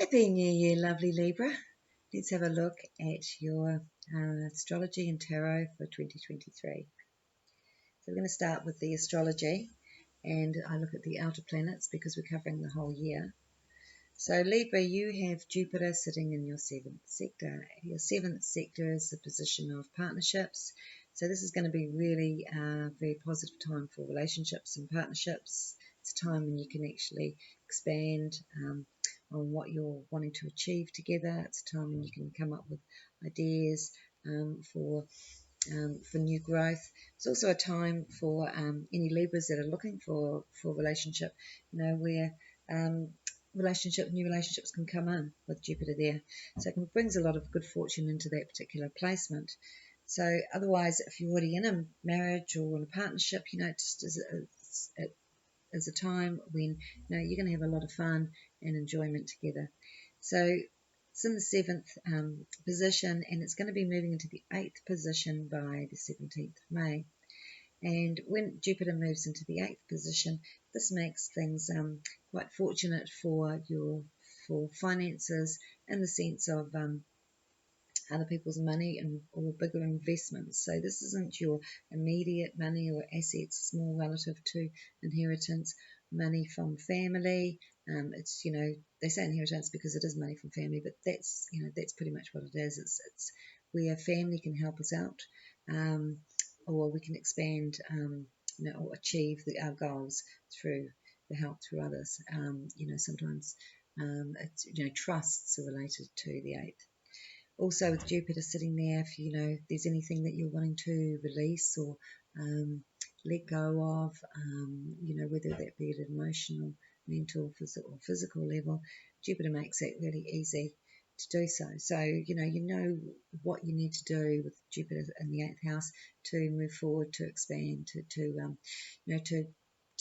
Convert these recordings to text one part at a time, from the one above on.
Happy New Year, lovely Libra. Let's have a look at your astrology and tarot for 2023. So we're going to start with the astrology, and I look at the outer planets because we're covering the whole year. So Libra, you have Jupiter sitting in your 7th sector. Your 7th sector is the position of partnerships. So this is going to be really a very positive time for relationships and partnerships. It's a time when you can actually expand on what you're wanting to achieve together. It's a time when you can come up with ideas for new growth. It's also a time for any Libras that are looking for relationship, where new relationships can come in with Jupiter there. So it brings a lot of good fortune into that particular placement. So otherwise, if you're already in a marriage or in a partnership, it just is a time when you're going to have a lot of fun and enjoyment together. So it's in the 7th position, and it's going to be moving into the 8th position by the 17th of May. And when Jupiter moves into the 8th position, this makes things quite fortunate for finances, in the sense of other people's money or bigger investments. So this isn't your immediate money or assets. It's more relative to inheritance, money from family. It's they say inheritance because it is money from family, but that's pretty much what it is. It's where family can help us out, or we can expand or achieve our goals through the help through others. Sometimes it's trusts are related to the 8th. Also, with Jupiter sitting there, if there's anything that you're wanting to release or let go of, whether that be at an emotional, mental, physical level, Jupiter makes it really easy to do so. So, you know what you need to do with Jupiter in the 8th house to move forward, to expand, to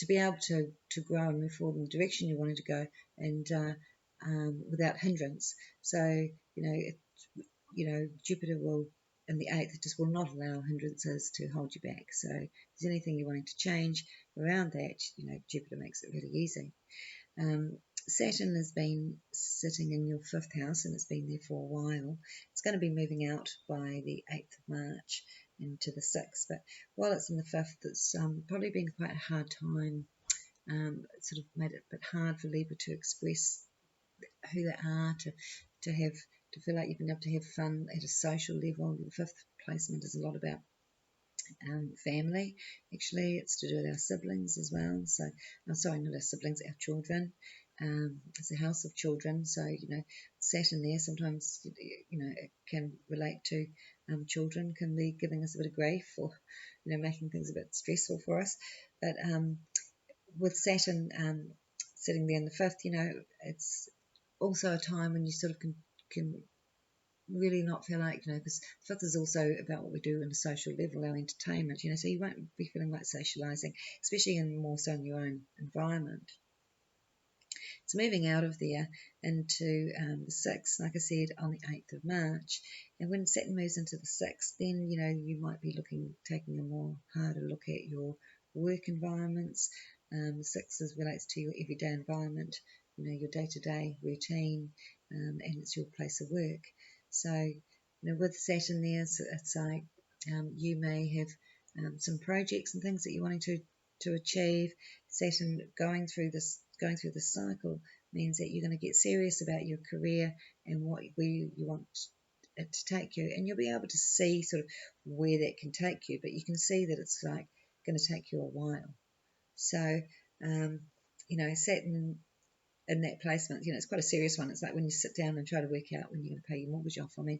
be able to grow and move forward in the direction you wanted to go, and without hindrance. So, Jupiter will, in the 8th, just will not allow hindrances to hold you back. So if there's anything you're wanting to change around that, Jupiter makes it really easy. Saturn has been sitting in your 5th house, and it's been there for a while. It's going to be moving out by the 8th of March into the 6th. But while it's in the 5th, it's probably been quite a hard time. It sort of made it a bit hard for Libra to express who they are, to feel like you've been able to have fun at a social level. The 5th placement is a lot about family. Actually, it's to do with our siblings as well. So, I'm sorry, not our siblings, our children. It's a house of children. So, Saturn there, sometimes, it can relate to children, can be giving us a bit of grief, or, making things a bit stressful for us. But with Saturn sitting there in the 5th, it's also a time when you sort of can really not feel like, because 5th is also about what we do on a social level, our entertainment, so you won't be feeling like socialising, especially more so in your own environment. It's moving out of there into the 6th, like I said, on the 8th of March. And when Saturn moves into the 6th, then, you might be taking a more harder look at your work environments. The 6th relates to your everyday environment, your day-to-day routine, and it's your place of work. So, with Saturn there, it's like you may have some projects and things that you're wanting to achieve. Saturn going through this cycle means that you're going to get serious about your career and where you want it to take you, and you'll be able to see sort of where that can take you, but you can see that it's like going to take you a while. So, Saturn in that placement, it's quite a serious one. It's like when you sit down and try to work out when you're going to pay your mortgage off. I mean,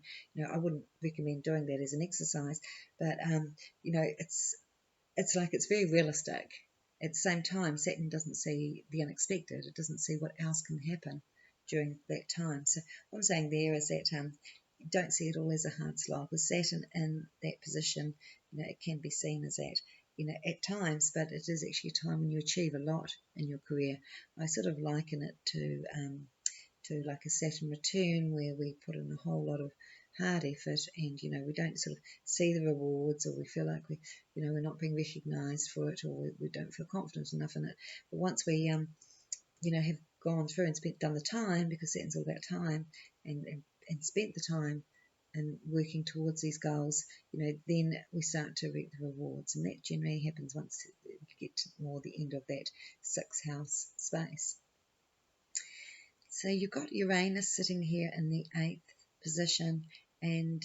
I wouldn't recommend doing that as an exercise, but it's like it's very realistic. At the same time, Saturn doesn't see the unexpected. It doesn't see what else can happen during that time. So what I'm saying there is that don't see it all as a hard slog. With Saturn in that position, it can be seen as that, at times, but it is actually a time when you achieve a lot in your career. I sort of liken it to like a Saturn return, where we put in a whole lot of hard effort, and we don't sort of see the rewards, or we feel like we're not being recognised for it, or we don't feel confident enough in it. But once we have gone through and done the time, because Saturn's all about time, and spent the time and working towards these goals, then we start to reap the rewards. And that generally happens once you get to more the end of that 6th house space. So you've got Uranus sitting here in the 8th position, and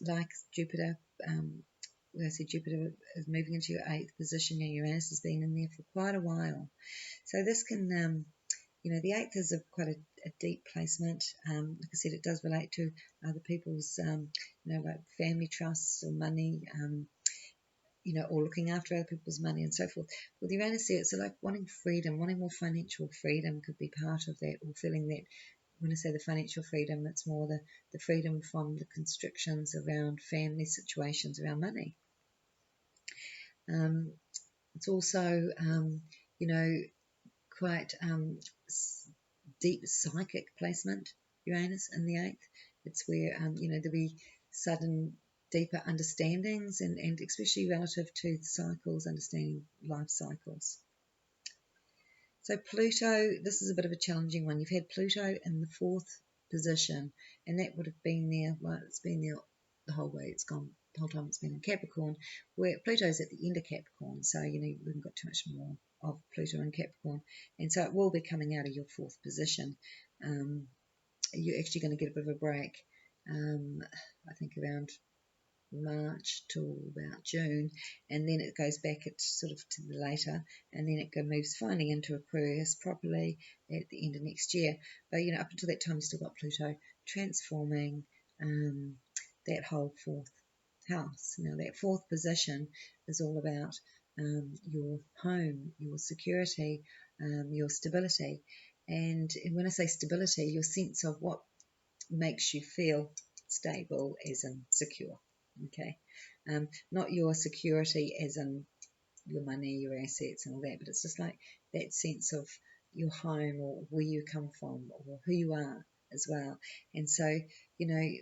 like Jupiter, I said Jupiter is moving into your 8th position, and Uranus has been in there for quite a while. So this can, the 8th is quite a deep placement. Like I said, it does relate to other people's, like family trusts or money, or looking after other people's money and so forth. With Uranus there, it's like wanting freedom, wanting more financial freedom could be part of that, or feeling that, when I say the financial freedom, it's more the freedom from the constrictions around family situations, around money. It's also, quite deep psychic placement, Uranus in the 8th. It's where, there'll be sudden, deeper understandings, and especially relative to the cycles, understanding life cycles. So Pluto, this is a bit of a challenging one. You've had Pluto in the 4th position, and that would have been there, well, it's been there the whole way. It's gone the whole time it's been in Capricorn, where Pluto's at the end of Capricorn, so we haven't got too much more of Pluto in Capricorn, and so it will be coming out of your 4th position. You're actually going to get a bit of a break, I think around March to about June, and then it goes back sort of to the later, and then it moves finally into Aquarius properly at the end of next year. But up until that time, you've still got Pluto transforming that whole 4th house. Now that 4th position is all about your home, your security, your stability, and when I say stability, your sense of what makes you feel stable as in secure. Okay, not your security as in your money, your assets and all that, but it's just like that sense of your home, or where you come from, or who you are as well. And so,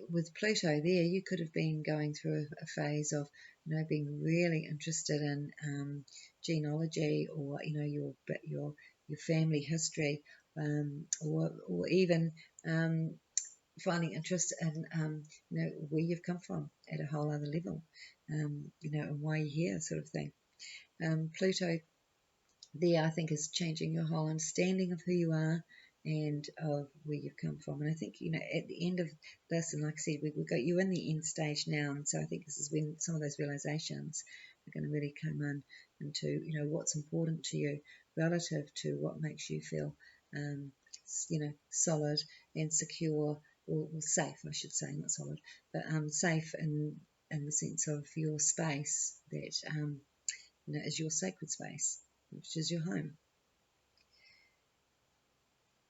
with Pluto there, you could have been going through a phase of, being really interested in genealogy, or, your family history, or even finding interest in, where you've come from at a whole other level, and why you're here, sort of thing. Pluto there, I think, is changing your whole understanding of who you are and of where you've come from. And I think, at the end of this, and like I said, we've got you in the end stage now, and so I think this is when some of those realizations are going to really come into, what's important to you relative to what makes you feel, solid and secure, or safe, I should say, not solid, but safe in the sense of your space that, is your sacred space, which is your home.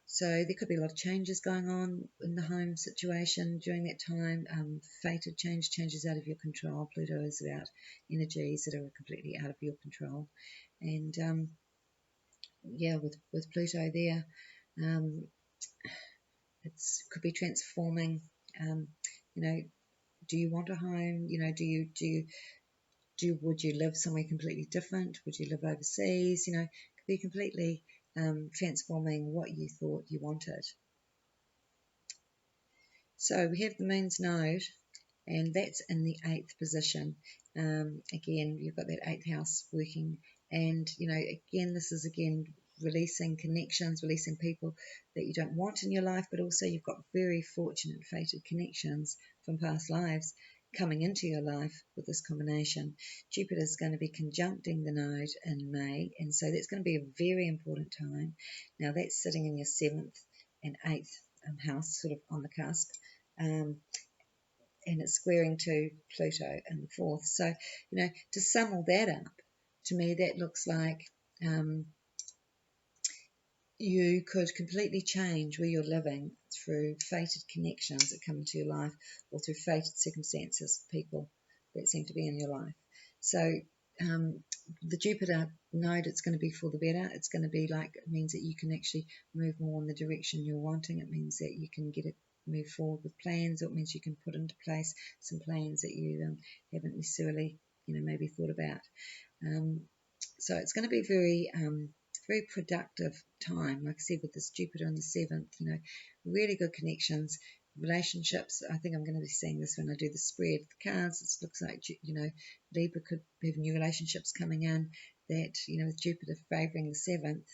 So there could be a lot of changes going on in the home situation during that time. Fated changes out of your control. Pluto is about energies that are completely out of your control. And with Pluto there, it could be transforming. Do you want a home? Would you live somewhere completely different? Would you live overseas? It could be completely transforming what you thought you wanted. So we have the Moon's node, and that's in the 8th position. Again, you've got that 8th house working, and again, this is releasing connections, releasing people that you don't want in your life, but also you've got very fortunate, fated connections from past lives coming into your life with this combination. Jupiter is going to be conjuncting the node in May, and so that's going to be a very important time. Now that's sitting in your 7th and 8th house, sort of on the cusp, and it's squaring to Pluto in the 4th. So, to sum all that up, to me that looks like you could completely change where you're living through fated connections that come into your life, or through fated circumstances, people that seem to be in your life. So the Jupiter node, it's going to be for the better. It's going to be it means that you can actually move more in the direction you're wanting. It means that you can move forward with plans, or it means you can put into place some plans that you haven't necessarily, maybe thought about. So it's going to be very very productive time, like I said, with this Jupiter in the 7th, you know, really good connections, relationships. I think I'm going to be seeing this when I do the spread. The cards, it looks like, you know, Libra could have new relationships coming in that, you know, with Jupiter favouring the 7th.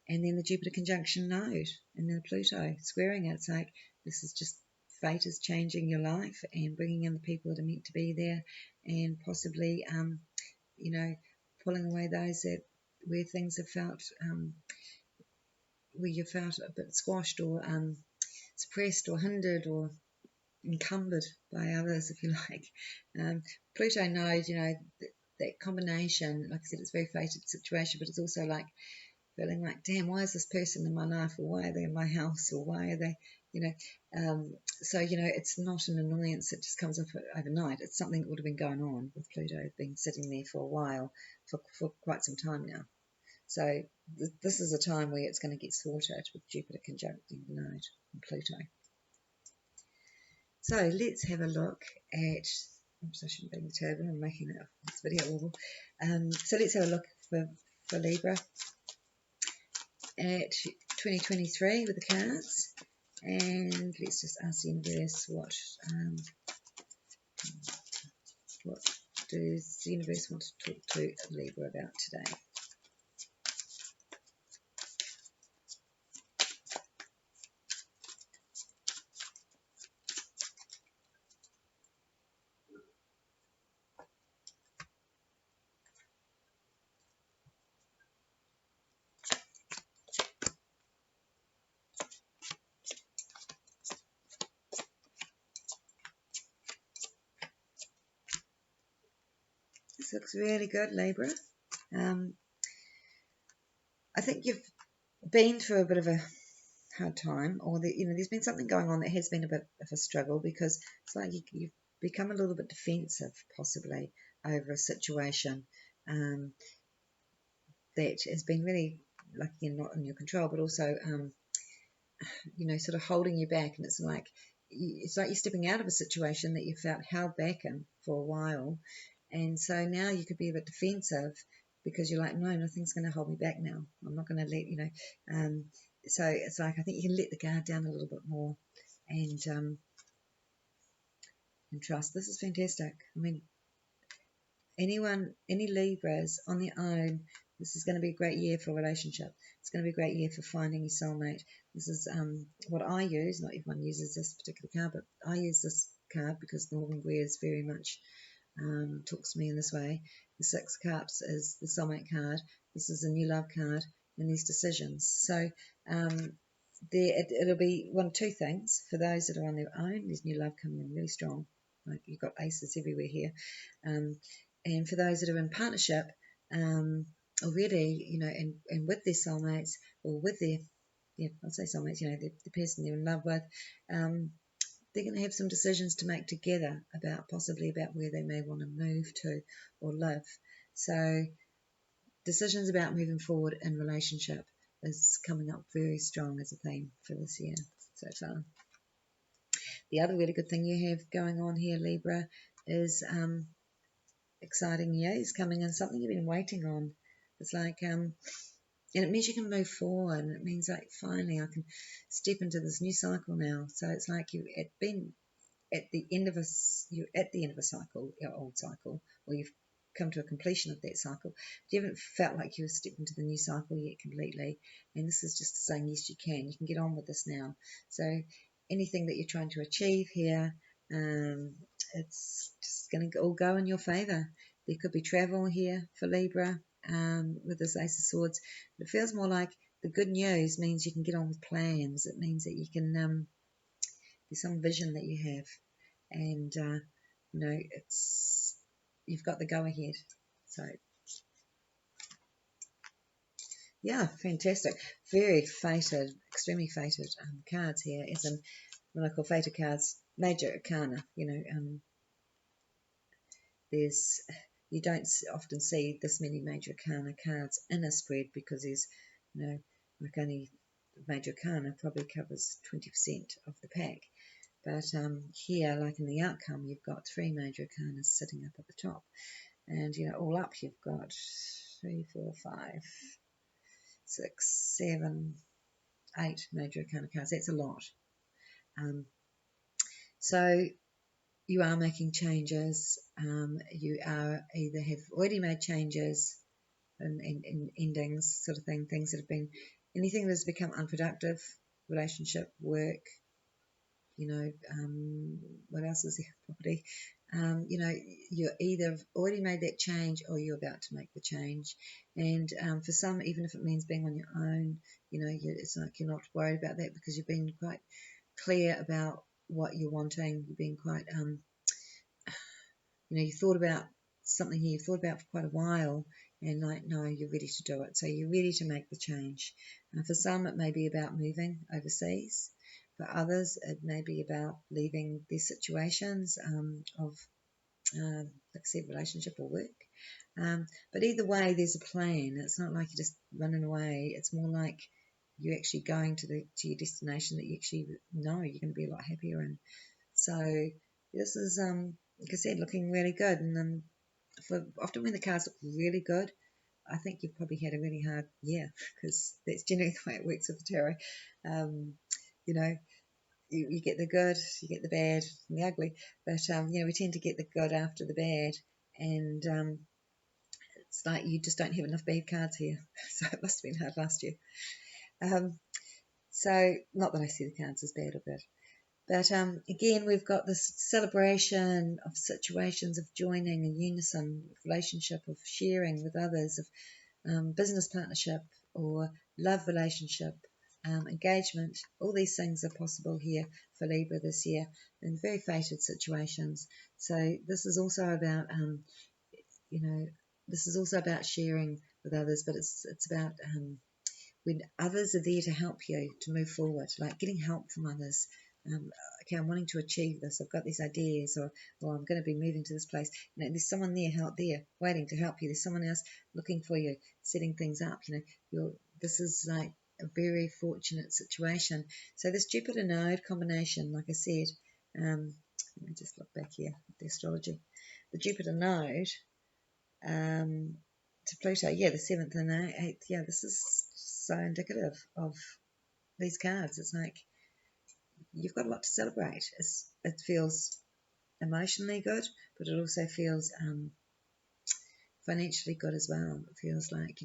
And then the Jupiter conjunction node and then Pluto squaring it. It's like this is just fate is changing your life and bringing in the people that are meant to be there, and possibly, you know, pulling away those that where things have felt, where you felt a bit squashed or suppressed or hindered or encumbered by others, if you like. Pluto node, you know, that combination, like I said, it's a very fated situation, but it's also like feeling like, damn, why is this person in my life, or why are they in my house, or why are they, you know, so, you know, it's not an annoyance that just comes up overnight. It's something that would have been going on with Pluto, been sitting there for a while, for quite some time now. So this is a time where it's going to get sorted with Jupiter conjuncting the node and Pluto. So let's have a look at, oops, I shouldn't bring the turban, I'm making this video awful. So let's have a look for Libra at 2023 with the cards, and let's just ask the universe what does the universe want to talk to Libra about today. This looks really good, Libra. I think you've been through a bit of a hard time, or you know, there's been something going on that has been a bit of a struggle, because it's like you've become a little bit defensive, possibly, over a situation that has been really, like, you're not in your control, but also, you know, sort of holding you back. And it's like you're stepping out of a situation that you felt held back in for a while, and so now you could be a bit defensive because you're like, no, nothing's going to hold me back now. I'm not going to let, you know. So it's like I think you can let the guard down a little bit more, and trust. This is fantastic. I mean, any Libras on their own, this is going to be a great year for a relationship. It's going to be a great year for finding your soulmate. This is what I use. Not everyone uses this particular card, but I use this card because Northern Wears very much talks to me in this way. The Six of Cups is the soulmate card. This is a new love card, and these decisions. So it'll be one of two things for those that are on their own. There's new love coming in really strong. Like, you've got aces everywhere here. And for those that are in partnership already, you know, and with their soulmates, or with their, yeah, I'll say soulmates, you know, the person they're in love with, they're going to have some decisions to make together possibly about where they may want to move to or live. So decisions about moving forward in relationship is coming up very strong as a theme for this year so far. The other really good thing you have going on here, Libra, is exciting news coming in, something you've been waiting on. It's like, and it means you can move forward, and it means like finally I can step into this new cycle now. So it's like you've been at the end of a cycle, your old cycle, or you've come to a completion of that cycle. You haven't felt like you've stepped into the new cycle yet completely, and this is just saying yes, you can get on with this now. So anything that you're trying to achieve here, it's just going to all go in your favor. There could be travel here for Libra with this Ace of Swords, but it feels more like the good news means you can get on with plans. It means that you can there's some vision that you have, and you know, you've got the go ahead. So yeah, fantastic. Very fated, extremely fated cards here, as in what I call fated cards, major arcana. You know, you don't often see this many major arcana cards in a spread, because there's, you know, like only major arcana probably covers 20% of the pack. But here, like in the outcome, you've got 3 major arcanas sitting up at the top. And, you know, all up you've got 3, 4, 5, 6, 7, 8 major arcana cards. That's a lot. So you are making changes. You are either have already made changes and endings, sort of thing, things that have been, anything that has become unproductive, relationship, work, what else is there? Property. You're either already made that change or you're about to make the change. And for some, even if it means being on your own, it's like you're not worried about that because you've been quite clear about what you're wanting. You've been quite, you thought about something here, you've thought about for quite a while, and no, you're ready to do it. So you're ready to make the change. For some, it may be about moving overseas. For others, it may be about leaving their situations of, like I said, relationship or work. But either way, there's a plan. It's not like you're just running away. It's more like you're actually going to your destination that you actually know you're going to be a lot happier in. So this is, like I said, looking really good. And often when the cards look really good, I think you've probably had a really hard year, because that's generally the way it works with the tarot. You get the good, you get the bad, and the ugly. But, we tend to get the good after the bad. And it's like you just don't have enough bad cards here. So it must have been hard last year. So not that I see the cards as bad or good. But again, we've got this celebration of situations of joining a unison, relationship, of sharing with others, of business partnership or love relationship, engagement. All these things are possible here for Libra this year in very fated situations. So this is also about, this is also about sharing with others, but it's about when others are there to help you to move forward, like getting help from others. Okay, I'm wanting to achieve this. I've got these ideas, or I'm going to be moving to this place. There's someone there, waiting to help you. There's someone else looking for you, setting things up. This is like a very fortunate situation. So this Jupiter node combination, like I said, let me just look back here at the astrology. The Jupiter node to Pluto, the 7th and 8th, this is so indicative of these cards. It's like you've got a lot to celebrate. It feels emotionally good, but it also feels financially good as well. It feels like,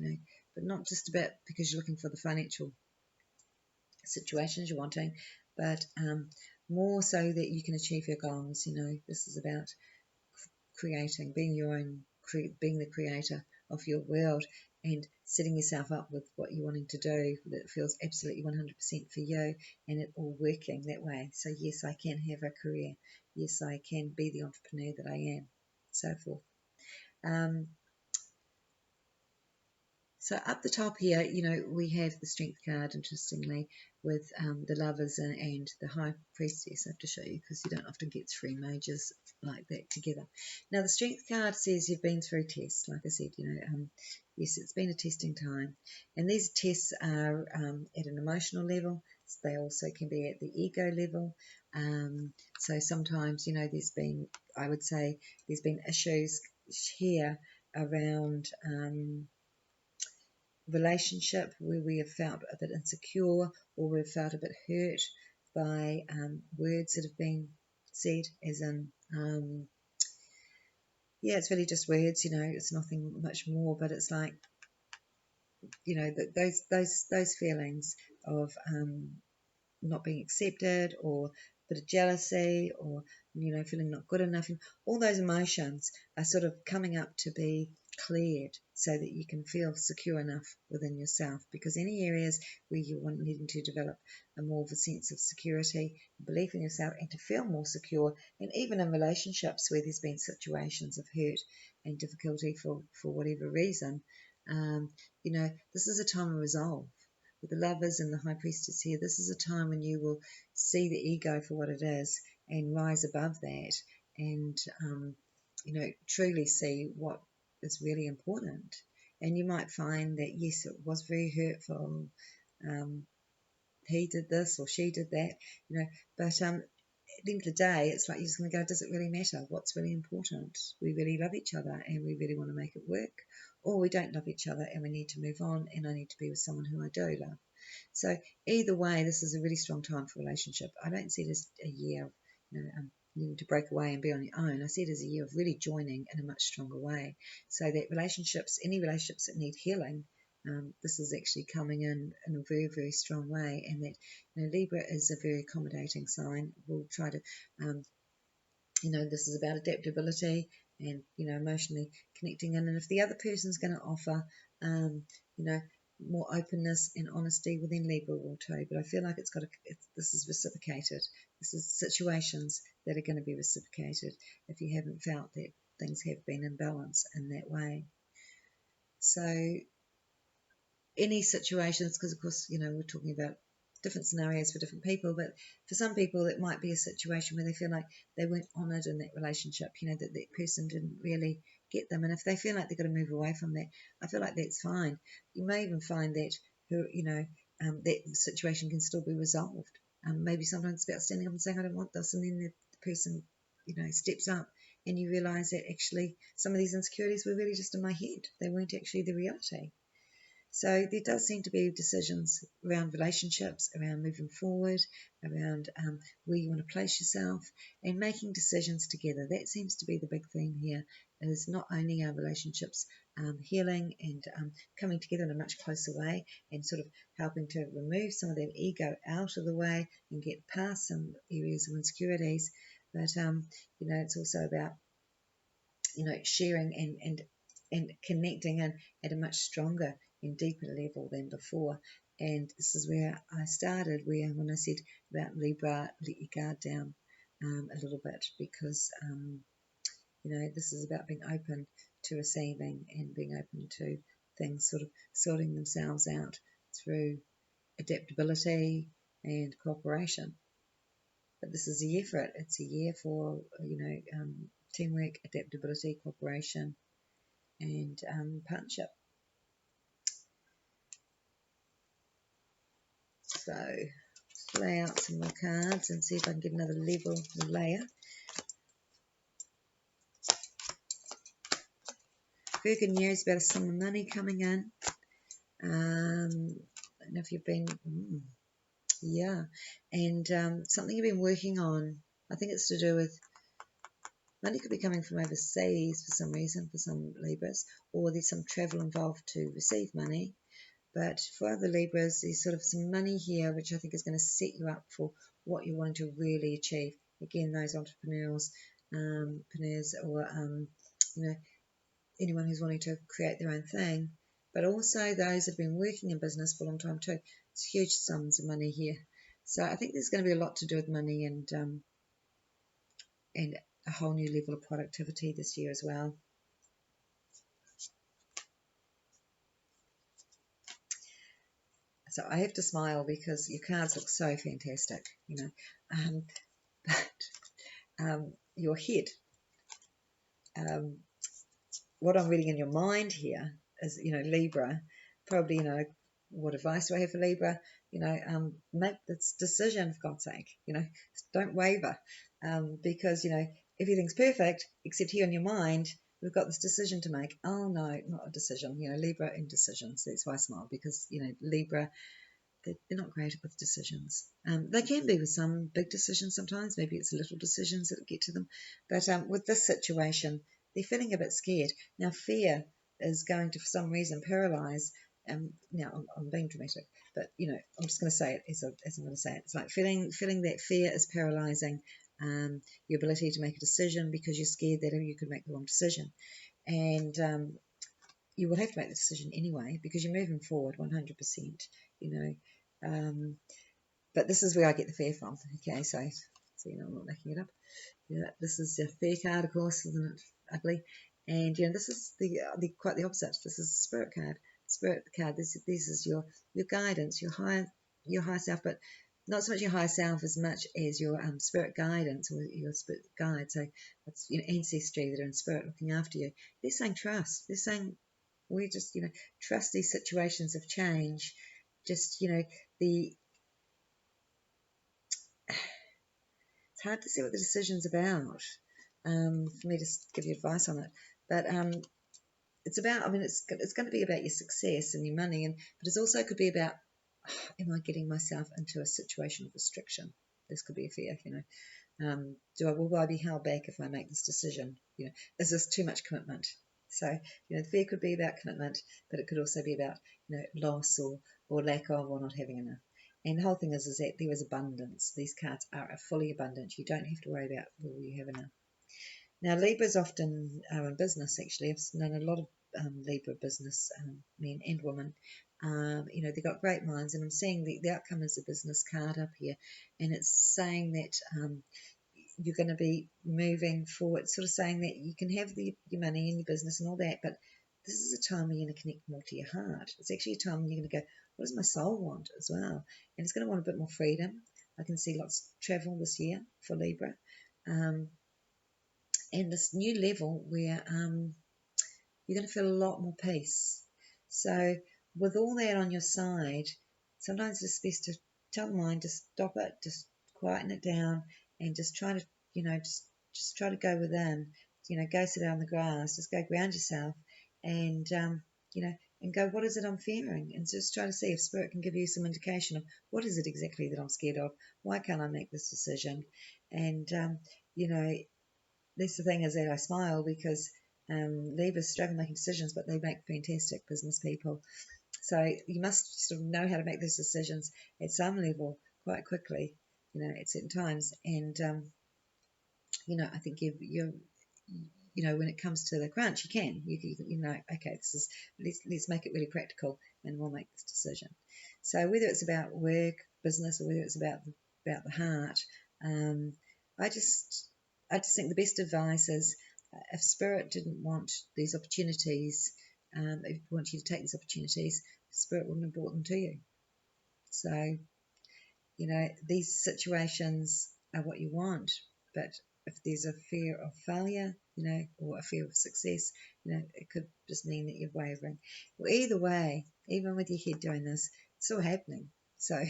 but not just about because you're looking for the financial situations you're wanting, but more so that you can achieve your goals. This is about creating, being being the creator of your world and setting yourself up with what you're wanting to do that feels absolutely 100% for you, and it all working that way. So yes, I can have a career. Yes, I can be the entrepreneur that I am, so forth. So up the top here, we have the Strength card, interestingly, with the Lovers and the High Priestess. I have to show you because you don't often get three majors like that together. Now, the Strength card says you've been through tests. Like I said, yes, it's been a testing time. And these tests are at an emotional level. They also can be at the ego level. So sometimes, there's been, I would say, there's been issues here around relationship where we have felt a bit insecure, or we've felt a bit hurt by words that have been said, as in, it's really just words, it's nothing much more, but it's like, those feelings of not being accepted, or a bit of jealousy, or feeling not good enough, and all those emotions are sort of coming up to be cleared so that you can feel secure enough within yourself. Because any areas where you want needing to develop a more of a sense of security, belief in yourself, and to feel more secure, and even in relationships where there's been situations of hurt and difficulty for whatever reason, this is a time of resolve. With the Lovers and the High Priestess here, this is a time when you will see the ego for what it is and rise above that, and truly see what is really important. And you might find that yes, it was very hurtful. He did this or she did that, but at the end of the day, it's like you're just going to go, does it really matter? What's really important? We really love each other and we really want to make it work, or we don't love each other and we need to move on, and I need to be with someone who I do love. So either way, this is a really strong time for relationship. I don't see it as a year of needing to break away and be on your own. I see it as a year of really joining in a much stronger way. So that relationships, any relationships that need healing, this is actually coming in a very, very strong way. And that Libra is a very accommodating sign. We'll try to this is about adaptability and, emotionally connecting in. And if the other person's going to offer, more openness and honesty, well, then Libra will too. But I feel like this is reciprocated. This is situations that are going to be reciprocated if you haven't felt that things have been in balance in that way. So any situations, because of course, we're talking about different scenarios for different people, but for some people it might be a situation where they feel like they weren't honoured in that relationship, that person didn't really get them, and if they feel like they've got to move away from that, I feel like that's fine. You may even find that that situation can still be resolved. Maybe sometimes it's about standing up and saying, I don't want this, and then the person steps up, and you realise that actually some of these insecurities were really just in my head. They weren't actually the reality. So there does seem to be decisions around relationships, around moving forward, around where you want to place yourself, and making decisions together. That seems to be the big theme here, is not only our relationships healing and coming together in a much closer way, and sort of helping to remove some of that ego out of the way and get past some areas of insecurities, but it's also about sharing and connecting at a much stronger and deeper level than before. And this is where I started, when I said about Libra, let your guard down a little bit, because this is about being open to receiving and being open to things sort of sorting themselves out through adaptability and cooperation. But this is a year for it. It's a year for teamwork, adaptability, cooperation, and partnership. So let's lay out some more cards and see if I can get another level layer. Very good news about some money coming in. I don't know if you've been, and something you've been working on. I think it's to do with money could be coming from overseas for some reason, for some Libras, or there's some travel involved to receive money. But for other Libras, there's sort of some money here, which I think is going to set you up for what you want to really achieve. Again, those entrepreneurs, or anyone who's wanting to create their own thing, but also those that have been working in business for a long time too. It's huge sums of money here. So I think there's going to be a lot to do with money and a whole new level of productivity this year as well. So I have to smile because your cards look so fantastic, but your head, what I'm reading in your mind here is, Libra, probably, what advice do I have for Libra? Make this decision, for God's sake, don't waver, because, everything's perfect, except here in your mind, we've got this decision to make. Oh, no, not a decision. Libra indecisions. That's why I smile, because, Libra, they're not great with decisions. They can be with some big decisions sometimes. Maybe it's little decisions that get to them. But with this situation, they're feeling a bit scared. Now, fear is going to, for some reason, paralyze. Now, I'm being dramatic, but, I'm just going to say it as I'm going to say it. It's like feeling that fear is paralyzing your ability to make a decision, because you're scared that you could make the wrong decision. And you will have to make the decision anyway, because you're moving forward 100%, but this is where I get the fear from. Okay, so I'm not making it up. This is a fear card, of course, isn't it ugly? And this is the quite the opposite. This is a spirit card. Spirit card. This is your guidance, your higher self, but not so much your higher self as much as your spirit guidance, or your spirit guide. So it's ancestry that are in spirit looking after you. They're saying trust. They're saying we just trust these situations of change. Just it's hard to see what the decision's about, for me to give you advice on it. But it's about, I mean, it's going to be about your success and your money, but it's also could be about, am I getting myself into a situation of restriction? This could be a fear, will I be held back if I make this decision? Is this too much commitment? So, the fear could be about commitment, but it could also be about, loss or lack of or not having enough. And the whole thing is that there is abundance. These cards are fully abundant. You don't have to worry about will you have enough. Now, Libras often are in business, actually. I've known a lot of Libra business men and women. They've got great minds, and I'm seeing the outcome is a business card up here, and it's saying that you're going to be moving forward, sort of saying that you can have your money and your business and all that, but this is a time where you're going to connect more to your heart. It's actually a time when you're going to go, what does my soul want as well? And it's going to want a bit more freedom. I can see lots of travel this year for Libra. And this new level where you're going to feel a lot more peace. So with all that on your side, sometimes it's best to tell the mind to stop it, just quieten it down, and just try to, just try to go within. Go sit down on the grass, just go ground yourself, and and go, what is it I'm fearing? And just try to see if Spirit can give you some indication of what is it exactly that I'm scared of. Why can't I make this decision? And that's the thing, is that I smile because Libras struggle making decisions, but they make fantastic business people. So you must sort of know how to make those decisions at some level quite quickly, at certain times. And I think when it comes to the crunch, you can, okay, this is let's make it really practical, and we'll make this decision. So whether it's about work, business, or whether it's about the heart, I just think the best advice is, if Spirit didn't want these opportunities, if it want you to take these opportunities, Spirit wouldn't have brought them to you. So, these situations are what you want, but if there's a fear of failure, or a fear of success, it could just mean that you're wavering. Well, either way, even with your head doing this, it's still happening. So,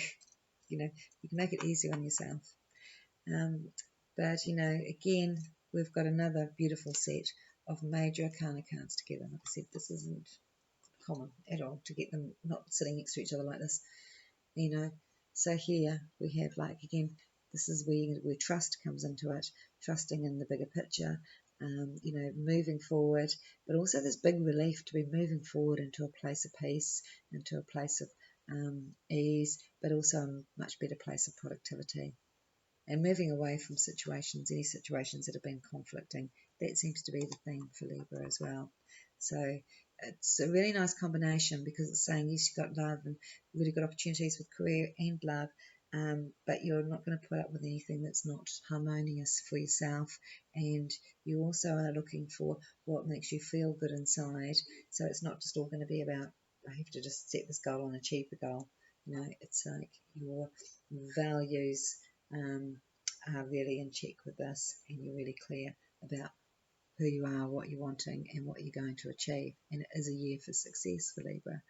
you can make it easier on yourself. But, again, we've got another beautiful set of major arcana cards together. Like I said, this isn't common at all to get them not sitting next to each other like this. So here we have, again, this is where trust comes into it, trusting in the bigger picture, moving forward, but also this big relief to be moving forward into a place of peace, into a place of ease, but also a much better place of productivity. And moving away from any situations that have been conflicting. That seems to be the theme for Libra as well. So it's a really nice combination, because it's saying, yes, you've got love and really good opportunities with career and love, but you're not going to put up with anything that's not harmonious for yourself. And you also are looking for what makes you feel good inside. So it's not just all going to be about, I have to just set this goal and achieve the goal. It's like your values are really in check with this, and you're really clear about who you are, what you're wanting, and what you're going to achieve. And it is a year for success for Libra.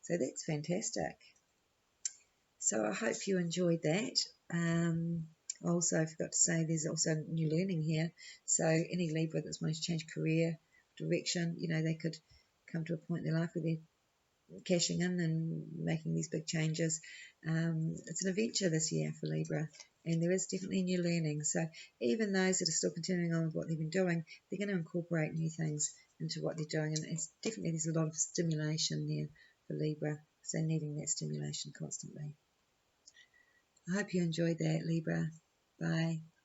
So that's fantastic. So I hope you enjoyed that. Also, I forgot to say, there's also new learning here. So any Libra that's wanting to change career direction, they could come to a point in their life where they're cashing in and making these big changes. It's an adventure this year for Libra, and there is definitely new learning. So even those that are still continuing on with what they've been doing, they're going to incorporate new things into what they're doing, and there's a lot of stimulation there for Libra, so needing that stimulation constantly. I hope you enjoyed that, Libra. Bye.